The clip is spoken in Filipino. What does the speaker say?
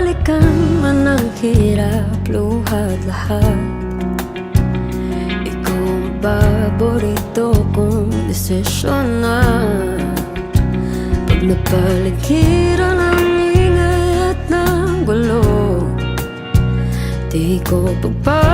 balikan man ang hirap, luha at lahat. Ikaw ang paborito kong desisyon na. Pag napaligiran ang ingay at ng gulo, di ko pagpapaligiran